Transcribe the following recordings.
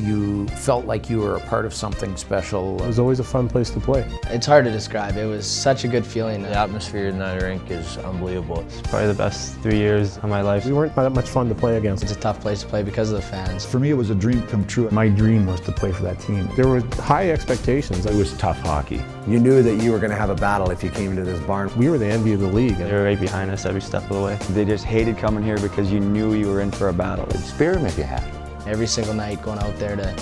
You felt like you were a part of something special. It was always a fun place to play. It's hard to describe. It was such a good feeling. The atmosphere in that rink is unbelievable. It's probably the best 3 years of my life. We weren't that much fun to play against. It's a tough place to play because of the fans. For me, it was a dream come true. My dream was to play for that team. There were high expectations. It was tough hockey. You knew that you were going to have a battle if you came into this barn. We were the envy of the league. They were right behind us every step of the way. They just hated coming here because you knew you were in for a battle. Experiment you had. Every single night going out there to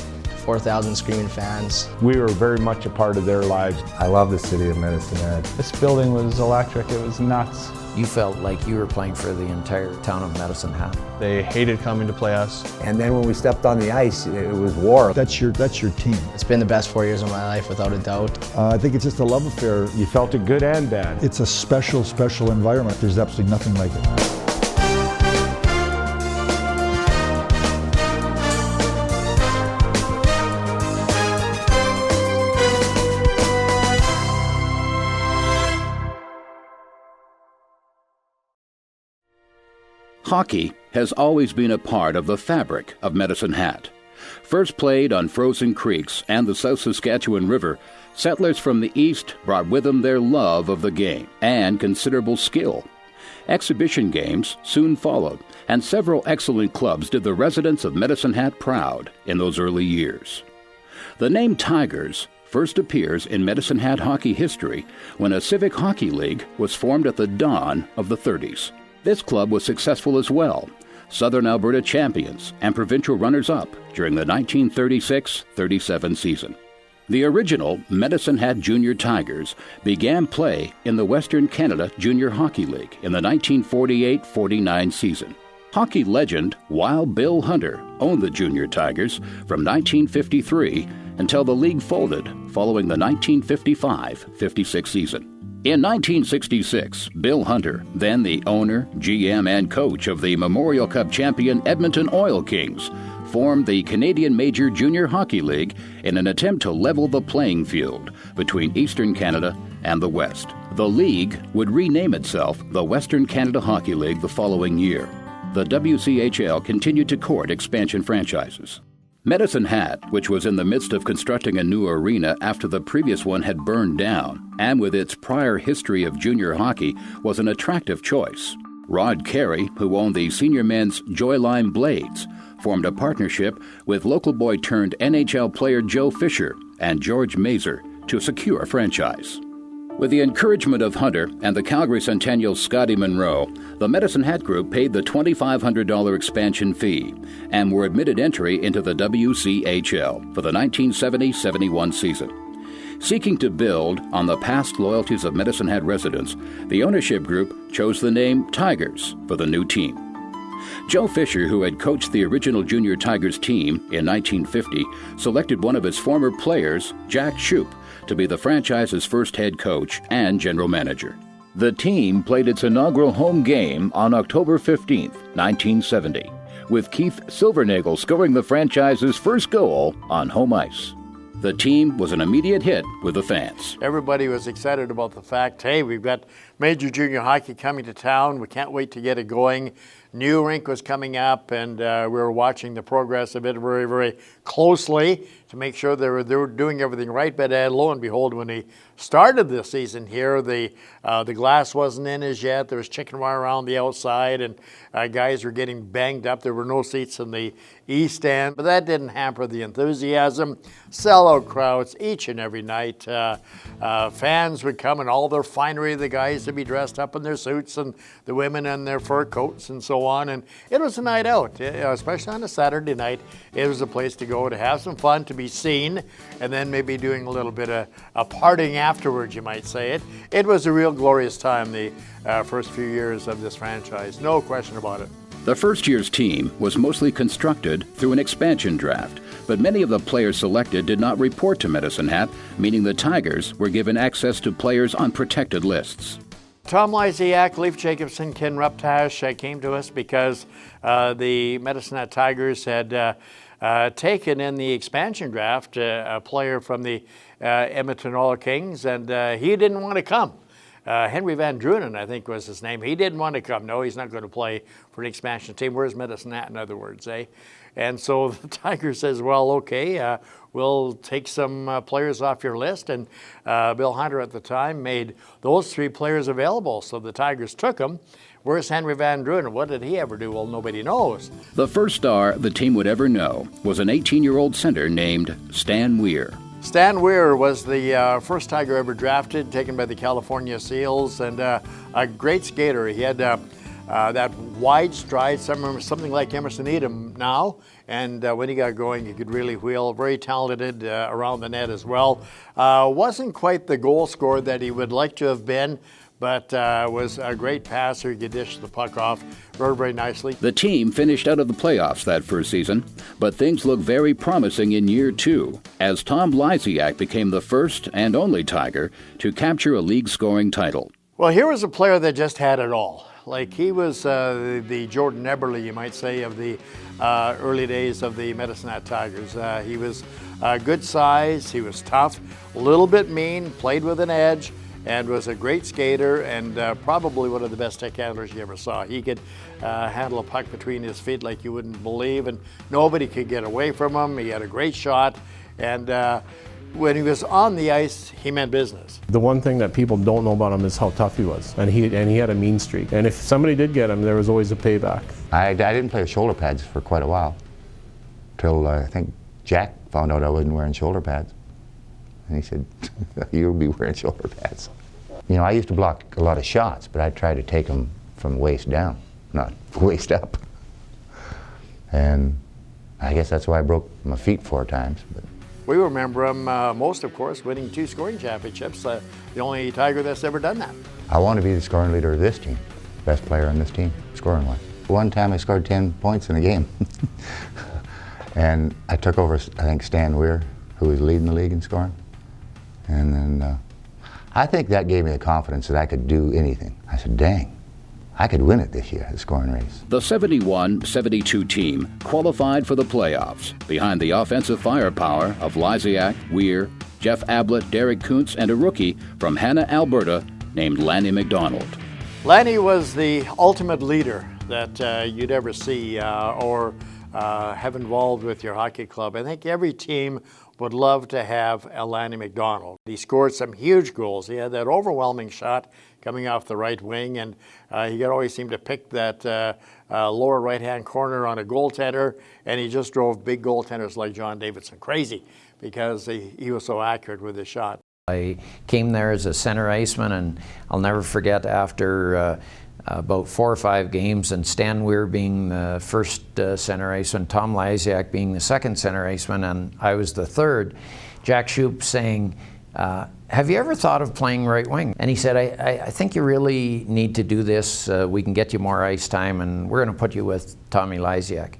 4,000 screaming fans. We were very much a part of their lives. I love the city of Medicine Hat. This building was electric. It was nuts. You felt like you were playing for the entire town of Medicine Hat. They hated coming to play us. And then when we stepped on the ice, it was war. That's your team. It's been the best 4 years of my life, without a doubt. I think it's just a love affair. You felt it good and bad. It's a special, special environment. There's absolutely nothing like it. Hockey has always been a part of the fabric of Medicine Hat. First played on frozen creeks and the South Saskatchewan River, settlers from the east brought with them their love of the game and considerable skill. Exhibition games soon followed, and several excellent clubs did the residents of Medicine Hat proud in those early years. The name Tigers first appears in Medicine Hat hockey history when a civic hockey league was formed at the dawn of the 30s. This club was successful as well, Southern Alberta champions and provincial runners-up during the 1936-37 season. The original Medicine Hat Junior Tigers began play in the Western Canada Junior Hockey League in the 1948-49 season. Hockey legend Wild Bill Hunter owned the Junior Tigers from 1953 until the league folded following the 1955-56 season. In 1966, Bill Hunter, then the owner, GM, and coach of the Memorial Cup champion Edmonton Oil Kings, formed the Canadian Major Junior Hockey League in an attempt to level the playing field between Eastern Canada and the West. The league would rename itself the Western Canada Hockey League the following year. The WCHL continued to court expansion franchises. Medicine Hat, which was in the midst of constructing a new arena after the previous one had burned down, and with its prior history of junior hockey, was an attractive choice. Rod Carey, who owned the senior men's Joyline Blades, formed a partnership with local boy turned NHL player Joe Fisher and George Mazer to secure a franchise. With the encouragement of Hunter and the Calgary Centennial's Scotty Monroe, the Medicine Hat Group paid the $2,500 expansion fee and were admitted entry into the WCHL for the 1970-71 season. Seeking to build on the past loyalties of Medicine Hat residents, the ownership group chose the name Tigers for the new team. Joe Fisher, who had coached the original Junior Tigers team in 1950, selected one of his former players, Jack Shoup, to be the franchise's first head coach and general manager. The team played its inaugural home game on October 15, 1970, with Keith Silvernagel scoring the franchise's first goal on home ice. The team was an immediate hit with the fans. Everybody was excited about the fact, hey, we've got major junior hockey coming to town. We can't wait to get it going. New rink was coming up, and we were watching the progress of it very, very closely to make sure they were doing everything right. But lo and behold, when we started the season here, the glass wasn't in as yet. There was chicken wire around the outside, and guys were getting banged up. There were no seats in the east end, but that didn't hamper the enthusiasm. Sellout crowds each and every night. Fans would come in all their finery. The guys would be dressed up in their suits, and the women in their fur coats and so on. And it was a night out, especially on a Saturday night. It was a place to go to have some fun, to be seen, and then maybe doing a little bit of a partying afterwards, you might say it. It was a real glorious time, the first few years of this franchise, no question about it. The first year's team was mostly constructed through an expansion draft, but many of the players selected did not report to Medicine Hat, meaning the Tigers were given access to players on protected lists. Tom Lysiak, Leif Jacobson, Ken Ruptash came to us because the Medicine Hat Tigers had taken in the expansion draft a player from the Edmonton Oil Kings, and he didn't want to come. Henry Van Drunen, I think was his name. He didn't want to come. No, he's not going to play for an expansion team. Where's Medicine Hat, in other words, eh? And so the Tiger says, well, okay, we'll take some players off your list. And Bill Hunter at the time made those 3 players available. So the Tigers took them. Where's Henry Van Drunen? What did he ever do? Well, nobody knows. The first star the team would ever know was an 18-year-old center named Stan Weir. Stan Weir was the first Tiger ever drafted, taken by the California Seals, and a great skater. He had that wide stride, something like Emerson Edom now, and when he got going, he could really wheel. Very talented around the net as well. Wasn't quite the goal scorer that he would like to have been, but was a great passer. He could dish the puck off very, very nicely. The team finished out of the playoffs that first season, but things look very promising in year 2, as Tom Lysiak became the first and only Tiger to capture a league scoring title. Well, here was a player that just had it all. Like, he was the Jordan Eberle, you might say, of the early days of the Medicine Hat Tigers. He was good size, he was tough, a little bit mean, played with an edge, and was a great skater, and probably one of the best stick handlers you ever saw. He could handle a puck between his feet like you wouldn't believe, and nobody could get away from him. He had a great shot, and when he was on the ice, he meant business. The one thing that people don't know about him is how tough he was, and he had a mean streak. And if somebody did get him, there was always a payback. I didn't play with shoulder pads for quite a while, till I think Jack found out I wasn't wearing shoulder pads. And he said, you'll be wearing shoulder pads. You know, I used to block a lot of shots, but I tried to take them from waist down, not waist up. And I guess that's why I broke my feet 4 times. But we remember him most, of course, winning 2 scoring championships. The only Tiger that's ever done that. I want to be the scoring leader of this team, best player on this team, scoring-wise. One time I scored 10 points in a game. And I took over, I think, Stan Weir, who was leading the league in scoring. And then I think that gave me the confidence that I could do anything. I said, dang, I could win it this year, the scoring race. The 71-72 team qualified for the playoffs behind the offensive firepower of Lysiak, Weir, Jeff Ablett, Derek Kuntz, and a rookie from Hanna, Alberta named Lanny McDonald. Lanny was the ultimate leader that you'd ever see or have involved with your hockey club. I think every team would love to have a Lanny McDonald. He scored some huge goals. He had that overwhelming shot coming off the right wing, and he could always seem to pick that lower right-hand corner on a goaltender, and he just drove big goaltenders like John Davidson crazy because he was so accurate with his shot. I came there as a center iceman, and I'll never forget after about 4 or 5 games, and Stan Weir being the first center iceman, Tom Lysiak being the second center iceman, and I was the third, Jack Shoup saying, have you ever thought of playing right wing? And he said, I think you really need to do this. We can get you more ice time, and we're going to put you with Tommy Lysiak.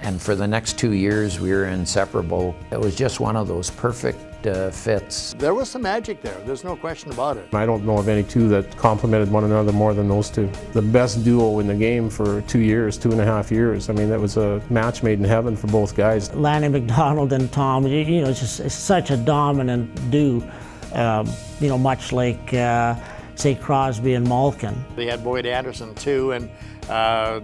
And for the next 2 years, we were inseparable. It was just one of those perfect fits. There was some magic there. There's no question about it. I don't know of any 2 that complemented one another more than those 2. The best duo in the game for 2 years, 2.5 years. I mean, that was a match made in heaven for both guys. Lanny McDonald and Tom, you know, it's such a dominant duo, you know, much like, say, Crosby and Malkin. They had Boyd Anderson too, and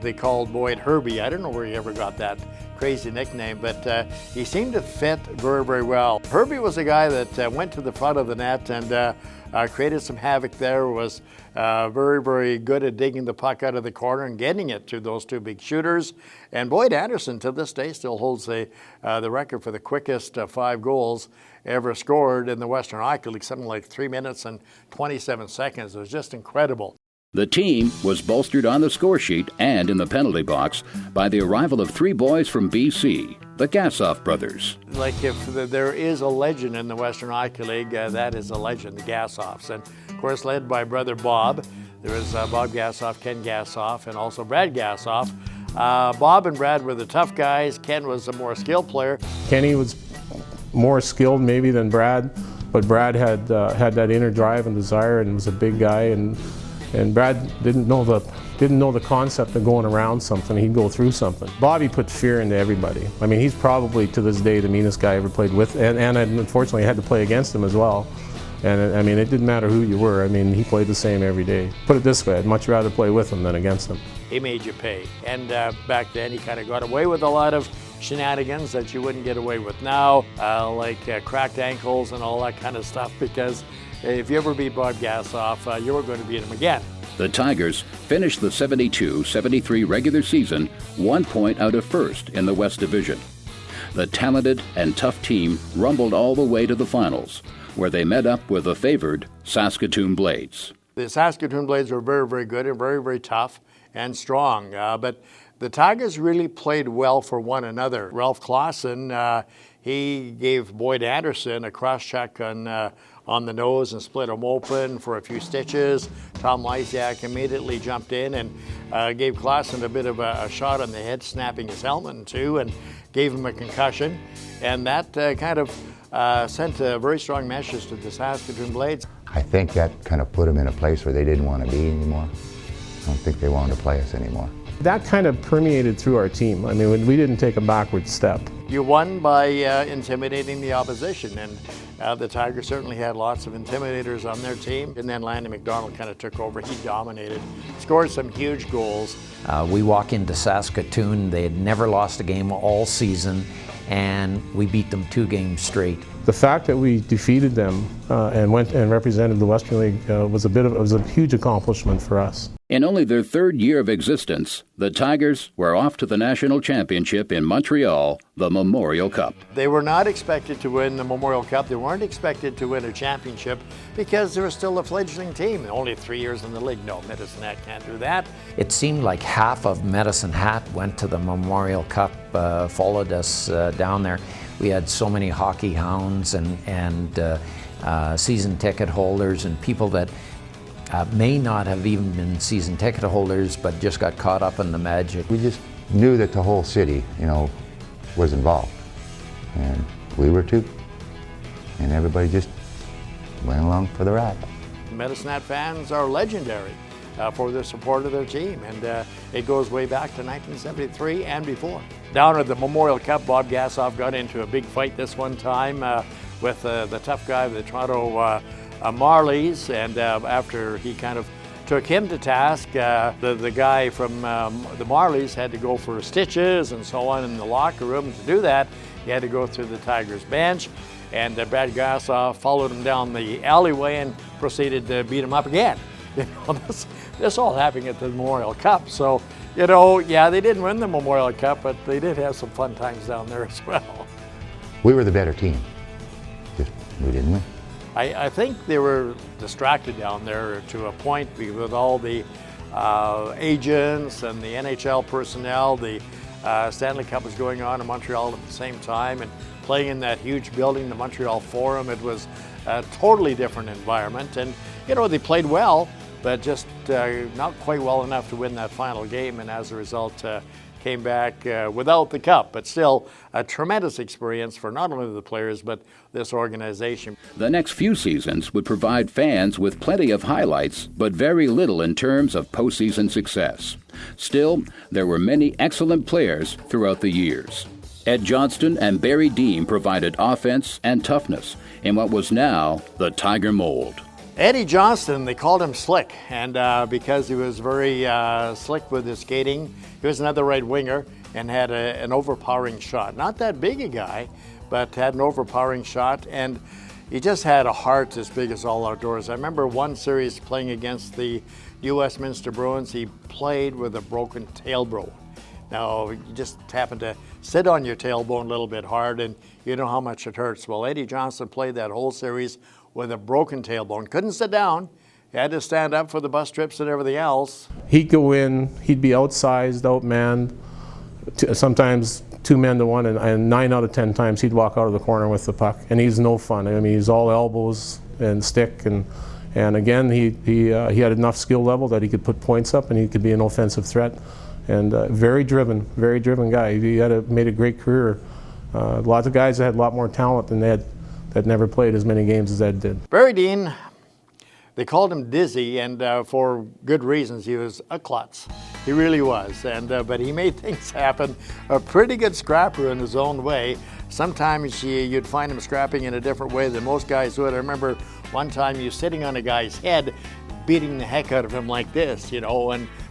they called Boyd Herbie. I don't know where he ever got that crazy nickname, but he seemed to fit very, very well. Herbie was a guy that went to the front of the net and created some havoc there, was very, very good at digging the puck out of the corner and getting it to those 2 big shooters. And Boyd Anderson, to this day, still holds the record for the quickest 5 goals ever scored in the Western Hockey League, something like 3 minutes and 27 seconds. It was just incredible. The team was bolstered on the score sheet and in the penalty box by the arrival of 3 boys from BC, the Gassoff brothers. Like, if there is a legend in the Western Hockey League, that is a legend, the Gassoffs. And of course, led by brother Bob. There was Bob Gassoff, Ken Gassoff, and also Brad Gassoff. Bob and Brad were the tough guys. Ken was a more skilled player. Kenny was more skilled maybe than Brad, but Brad had that inner drive and desire, and was a big guy, and Brad didn't know the concept of going around something. He'd go through something. Bobby put fear into everybody. I mean, he's probably to this day the meanest guy I ever played with, and unfortunately I had to play against him as well. And I mean, it didn't matter who you were. I mean, he played the same every day. Put it this way, I'd much rather play with him than against him. he made you pay. And back then he kind of got away with a lot of shenanigans that you wouldn't get away with now, like cracked ankles and all that kind of stuff, because if you ever beat Bob Gassoff, you were going to beat him again. The Tigers finished the 72-73 regular season 1 point out of first in the West Division. The talented and tough team rumbled all the way to the finals, where they met up with the favored Saskatoon Blades. The Saskatoon Blades were very, very good and very, very tough and strong, but the Tigers really played well for one another. Ralph Clausen, he gave Boyd Anderson a cross-check on the nose and split him open for a few stitches. Tom Lysiak immediately jumped in and gave Clausen a bit of a shot on the head, snapping his helmet in two, and gave him a concussion. And that kind of sent a very strong message to the Saskatoon Blades. I think that kind of put them in a place where they didn't want to be anymore. I don't think they wanted to play us anymore. That kind of permeated through our team. I mean, we didn't take a backward step. You won by intimidating the opposition, and the Tigers certainly had lots of intimidators on their team. And then Lanny McDonald kind of took over. He dominated, scored some huge goals. We walk into Saskatoon. They had never lost a game all season, and we beat them 2 games straight. The fact that we defeated them and went and represented the Western League was a huge accomplishment for us. In only their 3rd year of existence, the Tigers were off to the national championship in Montreal, the Memorial Cup. They were not expected to win the Memorial Cup. They weren't expected to win a championship because they were still a fledgling team. Only 3 years in the league. No, Medicine Hat can't do that. It seemed like half of Medicine Hat went to the Memorial Cup, followed us down there. We had so many hockey hounds and season ticket holders and people that may not have even been season ticket holders, but just got caught up in the magic. We just knew that the whole city, was involved, and we were too, and everybody just went along for the ride. Medicine Hat fans are legendary for their support of their team, and it goes way back to 1973 and before. Down at the Memorial Cup, Bob Gassoff got into a big fight this one time with the tough guy of the Toronto Marlies, and after he kind of took him to task, the guy from the Marlies had to go for stitches and so on in the locker room. To do that, he had to go through the Tigers bench, and Brad Gassoff followed him down the alleyway and proceeded to beat him up again. This all happening at the Memorial Cup. So, yeah, they didn't win the Memorial Cup, but they did have some fun times down there as well. We were the better team, just we didn't win. I think they were distracted down there to a point with all the agents and the NHL personnel. The Stanley Cup was going on in Montreal at the same time, and playing in that huge building, the Montreal Forum, it was a totally different environment. And, they played well, but just not quite well enough to win that final game, and as a result came back without the cup, but still a tremendous experience for not only the players but this organization. The next few seasons would provide fans with plenty of highlights, but very little in terms of postseason success. Still, there were many excellent players throughout the years. Ed Johnston and Barry Dean provided offense and toughness in what was now the Tiger mold. Eddie Johnston, they called him Slick, and because he was very slick with his skating. He was another right winger and had an overpowering shot. Not that big a guy, but had an overpowering shot, and he just had a heart as big as all outdoors. I remember one series playing against the Westminster Bruins, he played with a broken tailbone. Now, you just happen to sit on your tailbone a little bit hard, and you know how much it hurts. Well, Eddie Johnston played that whole series with a broken tailbone. Couldn't sit down. He had to stand up for the bus trips and everything else. He'd go in, he'd be outsized, outmanned, sometimes 2 men to 1, and 9 out of 10 times he'd walk out of the corner with the puck. And he's no fun. I mean, he's all elbows and stick, and again, he had enough skill level that he could put points up and he could be an offensive threat. And very driven guy. He made a great career. Lots of guys that had a lot more talent than Ed that never played as many games as Ed did. Barry Dean, they called him Dizzy, and for good reasons. He was a klutz. He really was, and but he made things happen. A pretty good scrapper in his own way. Sometimes you'd find him scrapping in a different way than most guys would. I remember one time you sitting on a guy's head, beating the heck out of him like this, and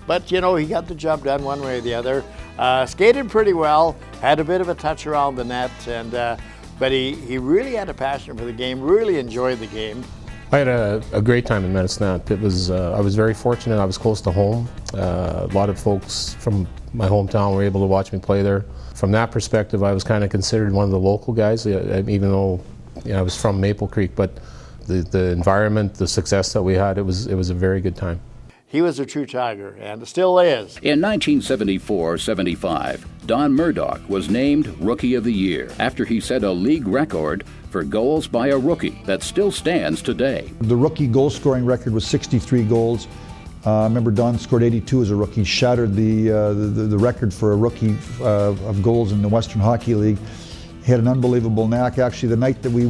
But, you know, he got the job done one way or the other. Skated pretty well, had a bit of a touch around the net, and but he really had a passion for the game, really enjoyed the game. I had a great time in Medicine Hat. It was, I was very fortunate. I was close to home. A lot of folks from my hometown were able to watch me play there. From that perspective, I was kind of considered one of the local guys, even though I was from Maple Creek. But the environment, the success that we had, it was a very good time. He was a true Tiger, and still is. In 1974-75, Don Murdoch was named Rookie of the Year after he set a league record for goals by a rookie that still stands today. The rookie goal scoring record was 63 goals. I remember Don scored 82 as a rookie, shattered the record for a rookie of goals in the Western Hockey League. He had an unbelievable knack. Actually, the night that we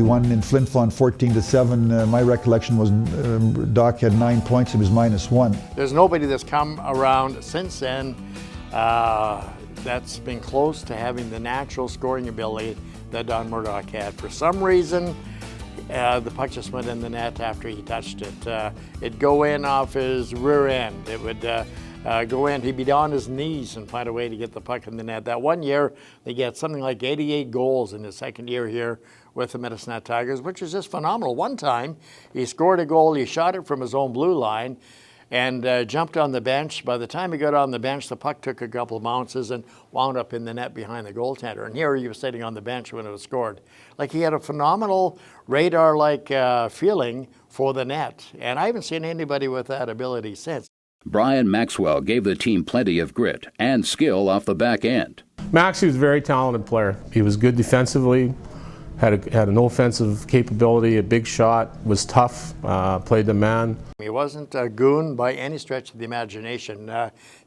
won in Flin Flon 14-7. My recollection was Doc had 9 points. It was -1. There's nobody that's come around since then that's been close to having the natural scoring ability that Don Murdoch had. For some reason, the puck just went in the net after he touched it. It'd go in off his rear end. It would go in. He'd be on his knees and find a way to get the puck in the net. That one year, they get something like 88 goals in his second year here with the Medicine Hat Tigers, which is just phenomenal. One time, he scored a goal. He shot it from his own blue line and jumped on the bench. By the time he got on the bench, the puck took a couple of bounces and wound up in the net behind the goaltender. And here he was sitting on the bench when it was scored. Like, he had a phenomenal radar-like feeling for the net. And I haven't seen anybody with that ability since. Brian Maxwell gave the team plenty of grit and skill off the back end. Maxie was a very talented player. He was good defensively, had an offensive capability, a big shot, was tough, played the man. He wasn't a goon by any stretch of the imagination.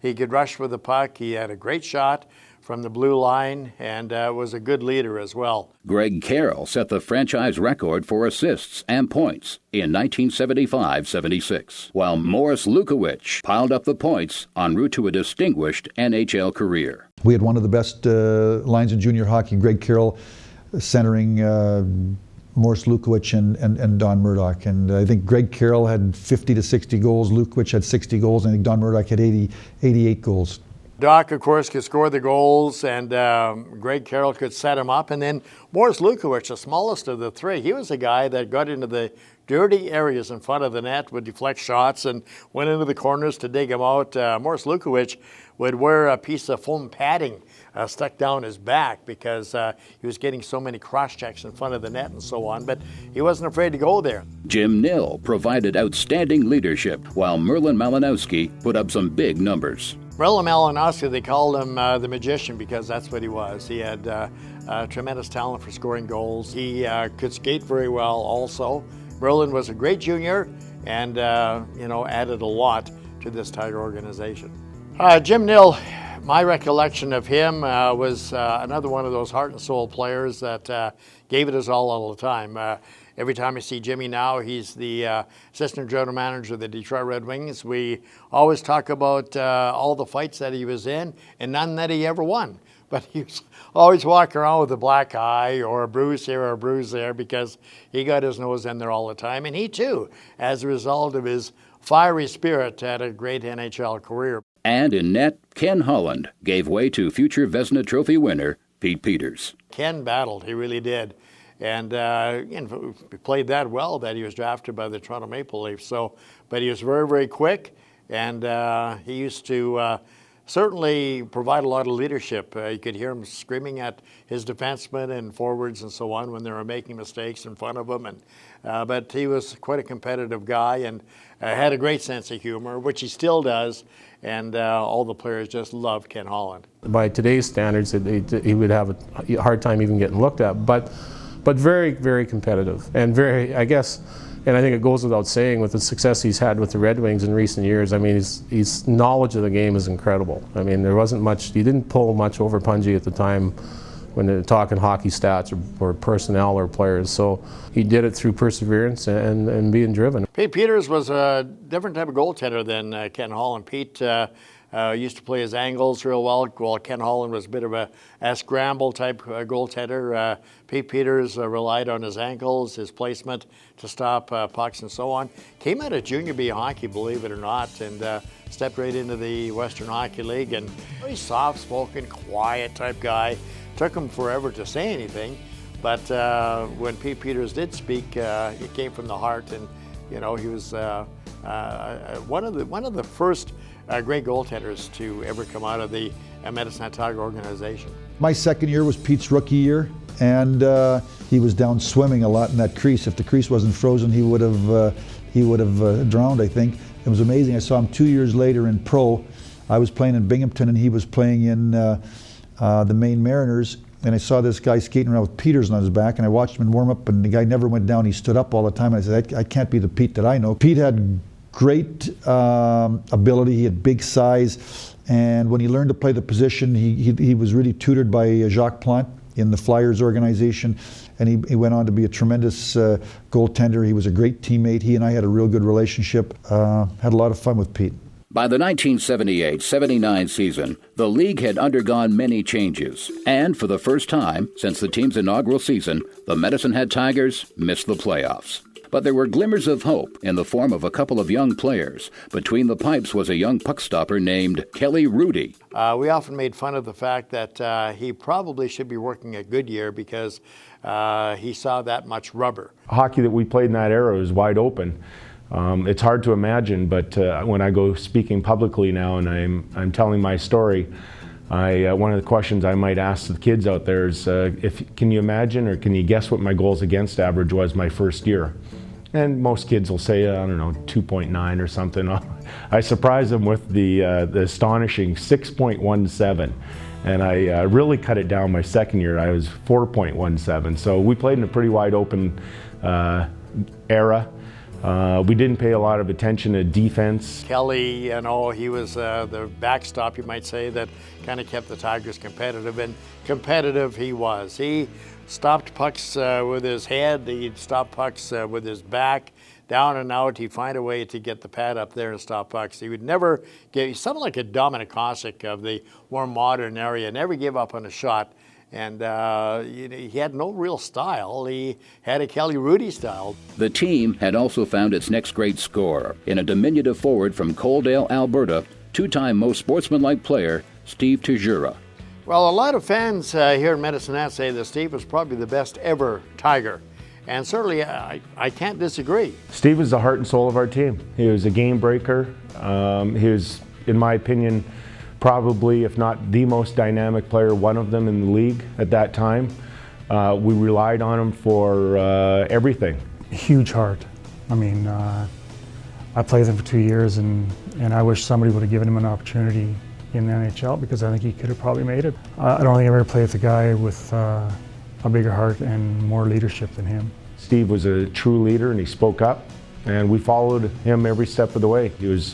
He could rush with the puck. He had a great shot from the blue line and was a good leader as well. Greg Carroll set the franchise record for assists and points in 1975-76, while Morris Lukowich piled up the points en route to a distinguished NHL career. We had one of the best lines in junior hockey, Greg Carroll centering Morris Lukowich and Don Murdoch. And I think Greg Carroll had 50 to 60 goals, Lukowich had 60 goals, and I think Don Murdoch had 88 goals. Doc, of course, could score the goals, and Greg Carroll could set him up. And then Morris Lukowich, the smallest of the three, he was a guy that got into the dirty areas in front of the net, would deflect shots, and went into the corners to dig them out. Morris Lukowich would wear a piece of foam padding stuck down his back because he was getting so many cross-checks in front of the net and so on, but he wasn't afraid to go there. Jim Nill provided outstanding leadership, while Merlin Malinowski put up some big numbers. Merlin Malinowski, they called him the magician because that's what he was. He had tremendous talent for scoring goals. He could skate very well also. Merlin was a great junior and added a lot to this Tiger organization. Jim Nill, my recollection of him was another one of those heart and soul players that gave it his all the time. Every time I see Jimmy now, he's the assistant general manager of the Detroit Red Wings. We always talk about all the fights that he was in and none that he ever won. But he was always walking around with a black eye or a bruise here or a bruise there because he got his nose in there all the time. And he too, as a result of his fiery spirit, had a great NHL career. And in net, Ken Holland gave way to future Vezina Trophy winner Pete Peters. Ken battled, he really did. And he played that well that he was drafted by the Toronto Maple Leafs. But he was very, very quick, and he used to certainly provide a lot of leadership. You could hear him screaming at his defensemen and forwards and so on when they were making mistakes in front of him. But he was quite a competitive guy and had a great sense of humor, which he still does. And all the players just loved Ken Holland. By today's standards, he would have a hard time even getting looked at. But very, very competitive and very, I guess, and I think it goes without saying with the success he's had with the Red Wings in recent years. I mean, his knowledge of the game is incredible. I mean, there wasn't much, he didn't pull much over Punji at the time when they're talking hockey stats or personnel or players. So he did it through perseverance and being driven. Pete Peters was a different type of goaltender than Ken Holland. Pete Used to play his angles real well, while Ken Holland was a bit of a scramble type goaltender. Pete Peters relied on his ankles, his placement to stop pucks and so on. Came out of junior B hockey, believe it or not, and stepped right into the Western Hockey League. And very soft-spoken, quiet type guy. Took him forever to say anything, but when Pete Peters did speak, it came from the heart, and you know, he was one of the first great goaltenders to ever come out of the Medicine Hat Tiger organization. My second year was Pete's rookie year, and he was down swimming a lot in that crease. If the crease wasn't frozen, he would have drowned, I think. It was amazing. I saw him 2 years later in pro. I was playing in Binghamton, and he was playing in the Maine Mariners, and I saw this guy skating around with Peters on his back, and I watched him in warm-up, and the guy never went down. He stood up all the time, and I said, I can't be the Pete that I know. Pete had great ability. He had big size, and when he learned to play the position, he was really tutored by Jacques Plante in the Flyers organization, and he went on to be a tremendous goaltender. He was a great teammate. He and I had a real good relationship. Had a lot of fun with Pete. By the 1978-79 season, the league had undergone many changes, and for the first time since the team's inaugural season, the Medicine Hat Tigers missed the playoffs. But there were glimmers of hope in the form of a couple of young players. Between the pipes was a young puck stopper named Kelly Rudy. We often made fun of the fact that he probably should be working at Goodyear because he saw that much rubber. Hockey that we played in that era was wide open. It's hard to imagine, but when I go speaking publicly now and I'm telling my story, one of the questions I might ask the kids out there is, can you imagine or can you guess what my goals against average was my first year? And most kids will say, I don't know, 2.9 or something. I surprise them with the astonishing 6.17. And I really cut it down my second year. I was 4.17. So we played in a pretty wide open era. We didn't pay a lot of attention to defense. Kelly, you know, he was the backstop, you might say, that kind of kept the Tigers competitive, and competitive he was. He stopped pucks with his head, he'd stop pucks with his back, down and out. He'd find a way to get the pad up there and stop pucks. He would never he's something like a Dominic Kosick of the more modern area, never give up on a shot. And he had no real style. He had a Kelly Rudy style. The team had also found its next great scorer in a diminutive forward from Coaldale, Alberta, two-time most sportsmanlike player, Steve Tejura. Well, a lot of fans here in Medicine Hat say that Steve was probably the best ever Tiger. And certainly I can't disagree. Steve was the heart and soul of our team. He was a game breaker. He was, in my opinion, probably, if not the most dynamic player, one of them in the league at that time. We relied on him for everything. Huge heart. I mean, I played with him for 2 years, and I wish somebody would have given him an opportunity in the NHL, because I think he could have probably made it. I don't think I've ever played with a guy with a bigger heart and more leadership than him. Steve was a true leader, and he spoke up, and we followed him every step of the way. He was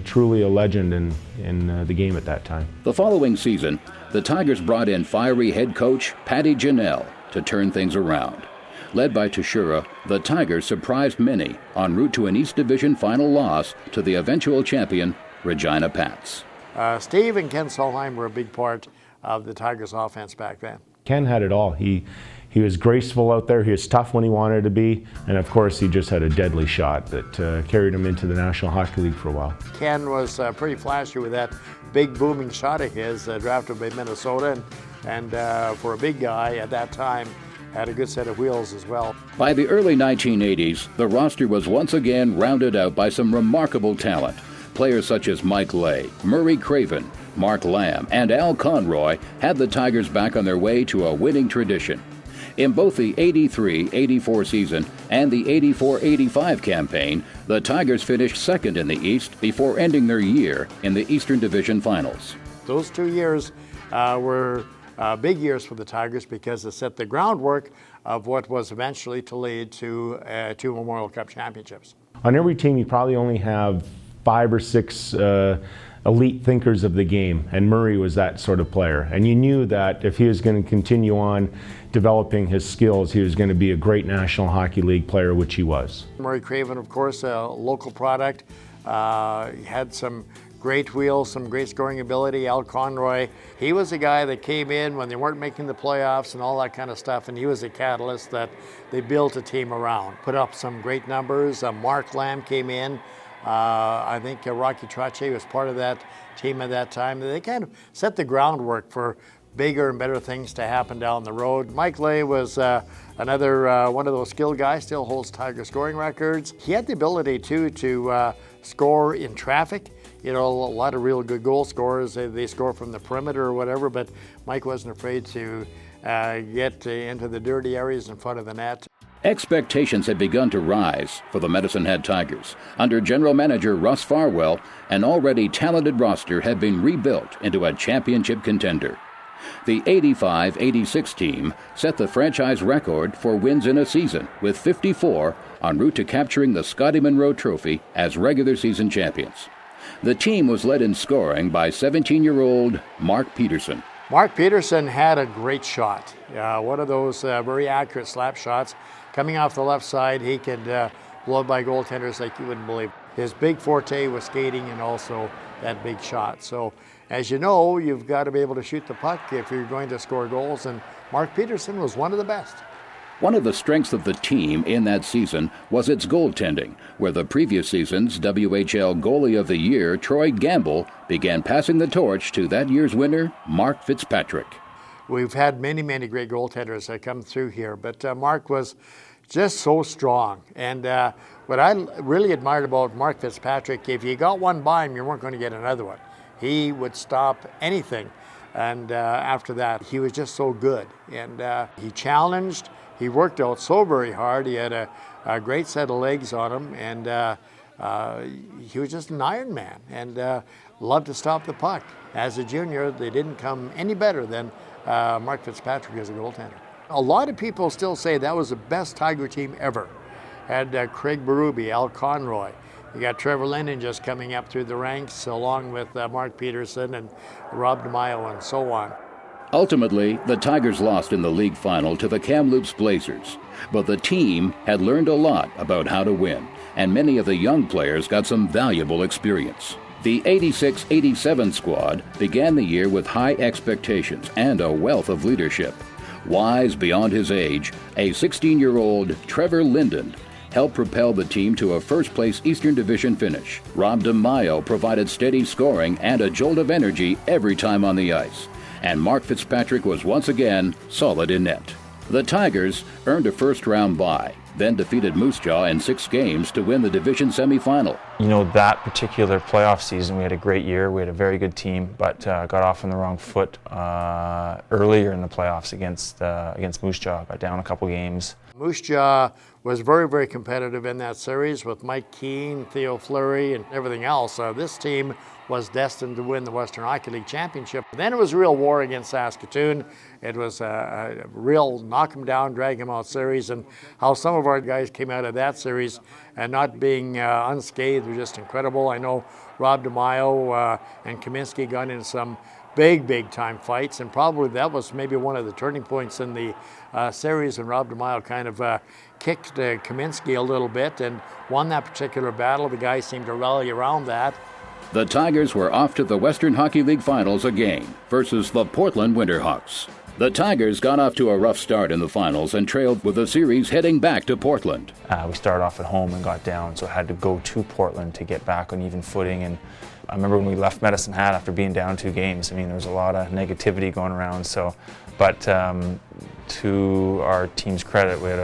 truly a legend in the game at that time. The following season, the Tigers brought in fiery head coach Patty Janelle to turn things around. Led by Tejura, the Tigers surprised many en route to an East Division final loss to the eventual champion, Regina Pats. Steve and Ken Solheim were a big part of the Tigers' offense back then. Ken had it all. He was graceful out there. He was tough when he wanted to be. And of course, he just had a deadly shot that carried him into the National Hockey League for a while. Ken was pretty flashy with that big booming shot of his, drafted by Minnesota. And for a big guy at that time, had a good set of wheels as well. By the early 1980s, the roster was once again rounded out by some remarkable talent. Players such as Mike Lay, Murray Craven, Mark Lamb, and Al Conroy had the Tigers back on their way to a winning tradition. In both the 83-84 season and the 84-85 campaign, the Tigers finished second in the East before ending their year in the Eastern Division Finals. Those 2 years were big years for the Tigers because it set the groundwork of what was eventually to lead to 2 Memorial Cup championships. On every team, you probably only have 5 or 6 elite thinkers of the game, and Murray was that sort of player. And you knew that if he was going to continue on developing his skills, he was going to be a great National Hockey League player, which he was. Murray Craven, of course, a local product. He had some great wheels, some great scoring ability. Al Conroy, he was a guy that came in when they weren't making the playoffs and all that kind of stuff, and he was a catalyst that they built a team around. Put up some great numbers. Mark Lamb came in. I think Rocky Trache was part of that team at that time. They kind of set the groundwork for bigger and better things to happen down the road. Mike Lay was another one of those skilled guys, still holds Tiger scoring records. He had the ability too to score in traffic. You know, a lot of real good goal scorers, they score from the perimeter or whatever, but Mike wasn't afraid to get into the dirty areas in front of the net. Expectations had begun to rise for the Medicine Hat Tigers. Under general manager Russ Farwell, an already talented roster had been rebuilt into a championship contender. The 85-86 team set the franchise record for wins in a season, with 54 en route to capturing the Scotty Munro Trophy as regular season champions. The team was led in scoring by 17-year-old Mark Peterson. Mark Peterson had a great shot. One of those very accurate slap shots. Coming off the left side, he could blow by goaltenders like you wouldn't believe. His big forte was skating and also that big shot. So, as you know, you've got to be able to shoot the puck if you're going to score goals, and Mark Peterson was one of the best. One of the strengths of the team in that season was its goaltending, where the previous season's WHL Goalie of the Year, Troy Gamble, began passing the torch to that year's winner, Mark Fitzpatrick. We've had many, many great goaltenders that come through here, but Mark was just so strong. And what I really admired about Mark Fitzpatrick, if you got one by him, you weren't going to get another one. He would stop anything. And after that, he was just so good. And he challenged. He worked out so very hard. He had a great set of legs on him, and he was just an Iron Man and loved to stop the puck. As a junior, they didn't come any better than Mark Fitzpatrick as a goaltender. A lot of people still say that was the best Tiger team ever. Had Craig Berube, Al Conroy. You got Trevor Linden just coming up through the ranks, along with Mark Peterson and Rob DeMaio and so on. Ultimately, the Tigers lost in the league final to the Kamloops Blazers, but the team had learned a lot about how to win, and many of the young players got some valuable experience. The 86-87 squad began the year with high expectations and a wealth of leadership. Wise beyond his age, a 16-year-old Trevor Linden helped propel the team to a first-place Eastern Division finish. Rob DeMaio provided steady scoring and a jolt of energy every time on the ice. And Mark Fitzpatrick was once again solid in net. The Tigers earned a first-round bye, then defeated Moose Jaw in 6 games to win the division semifinal. You know, that particular playoff season, we had a great year. We had a very good team, but got off on the wrong foot earlier in the playoffs against Moose Jaw. Got down a couple games. Moose Jaw was very, very competitive in that series with Mike Keane, Theo Fleury, and everything else. This team was destined to win the Western Hockey League Championship. Then it was a real war against Saskatoon. It was a real knock 'em down, drag 'em out series, and how some of our guys came out of that series and not being unscathed was just incredible. I know Rob DeMaio and Kaminsky got in some big time fights, and probably that was maybe one of the turning points in the series, and Rob DeMaio kind of kicked Kaminsky a little bit and won that particular battle. The guys seemed to rally around that. The Tigers were off to the Western Hockey League Finals again versus the Portland Winterhawks. The Tigers got off to a rough start in the finals and trailed with the series heading back to Portland. We started off at home and got down, so I had to go to Portland to get back on even footing. And I remember when we left Medicine Hat after being down 2 games, I mean, there was a lot of negativity going around. So, but to our team's credit, we had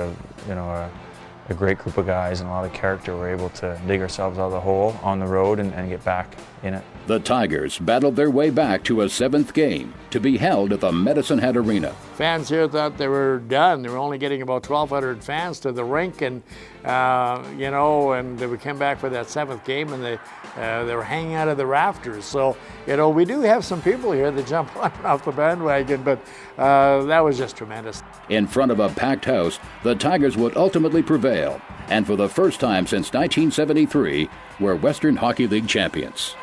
a great group of guys and a lot of character. We were able to dig ourselves out of the hole on the road and get back in it. The Tigers battled their way back to a 7th game to be held at the Medicine Hat Arena. Fans here thought they were done. They were only getting about 1,200 fans to the rink, and and we came back for that 7th game, and they were hanging out of the rafters. So, we do have some people here that jump on and off the bandwagon, but that was just tremendous. In front of a packed house, the Tigers would ultimately prevail, and for the first time since 1973, were Western Hockey League champions.